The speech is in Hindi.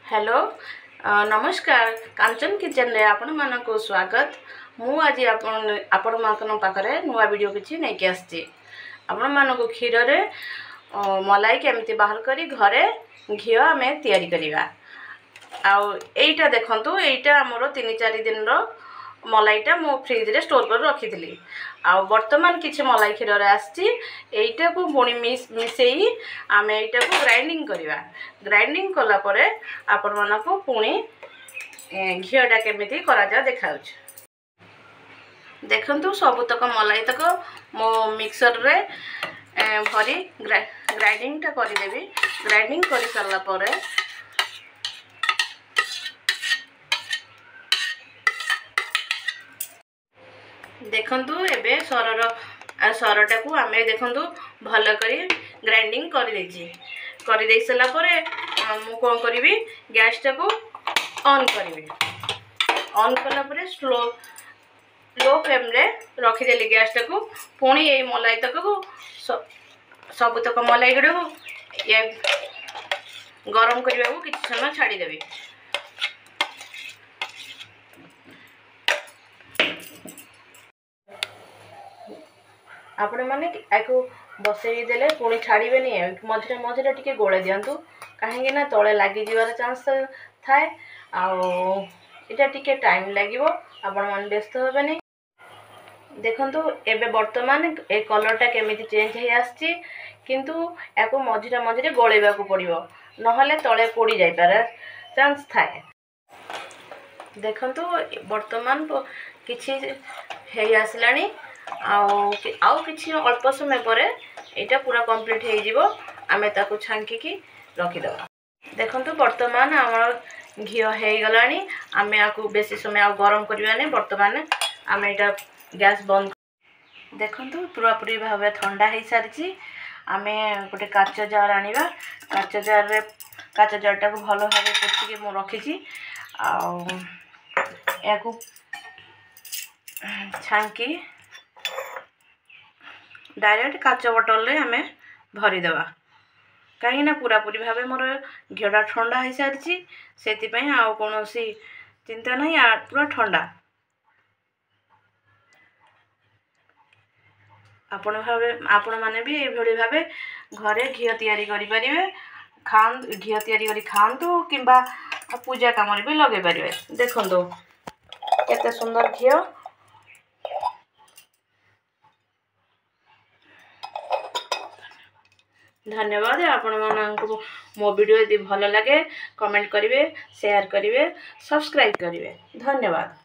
हेलो नमस्कार कांचन किचन रे आपण मानको स्वागत। मु आज आपण मान पाखरे नुआ वीडियो किछि नै के आछि। आपण मानको खीर रे मलाई केमती बाहर करी घरे घियो आमे तयारी करिवा। आउ एइटा देखंतु एइटा हमरो 3-4 दिन रो मलाईटा मो फ्रिज रे स्टोर कर रखी थी। आ वर्तमान किछि मलाई क्षीर रे आछि एइटा को पुणी मिसेई आमे एइटा को ग्राइंडिंग करिवा। ग्राइंडिंग कला परे आपण मानको पुणी घियोटा केमिति करा जा देखाउछ। देखंतु सबुतक मलाई तक मो मिक्सर रे भरी ग्राइंडिंग टा करि देबी। ग्राइंडिंग करि सरला परे देखंतु एबे सरटा को आमे देखंतु भल करी ग्राइंडिंग कर दे सला परे मु कोन करिवि गैस टा को ऑन करिवि। ऑन कला परे लो फ्लेम रे रखि देली गैस टा को। पुणी ए मलाई तक को सब तक मलाई गडो ये गरम करबा को किछ समय छाडी देबी। आपण माने आको बसई देले पुणी छाड़ीबे नहीं। मझे मझे टिके गोले दिंतु कहीं ना तले लगी जीवार चांस थाए। आटा टिके टाइम लगिवो आपण मन व्यस्त होबे नहीं। देखंतु एबे वर्तमान ए कलरटा केमिति चेंज हे आछि किंतु एको मझे मझे गोलेबा को पड़िबो नहले तले पोड़ी जाय पारे चांस थाए। देखंतु वर्तमान किछि हे आसलानी आउ किछि अल्प समय परे एटा पूरा कंप्लीट हे जिवो। आमे ताको छांकी की रखि दबा। देखंतु वर्तमान हमर घियो हे गलानी। आमे आकु बेसी समय आ गरम करबा नै। वर्तमान आमे एटा गैस बंद। देखंतु पूरा पूरी भाबे ठंडा हे सारछि। आमे गोटे काच जार आनिबा। काच जार टा को भलो भाबे पोछि के मो रखि छी। आ याकु छांकी डायरेक्ट काच बोतल रे हमें भरी देवा। कहीं ना पूरा पूरी भावे मोर घियोटा ठंडा हो सारी से आउ कौन चिंता नहीं। पूरा ठंडा आपण माने भी ये भावे घरे घियो तैयारी करि परिबे। घियो तैयारी करि खांतु किंबा पूजा काम भी लगे परिबे। देखंतु केते सुंदर घियो। धन्यवाद। आपण माननको मो वीडियो यदि भल लगे कमेंट करिवे, शेयर करिवे, सब्सक्राइब करिवे। धन्यवाद।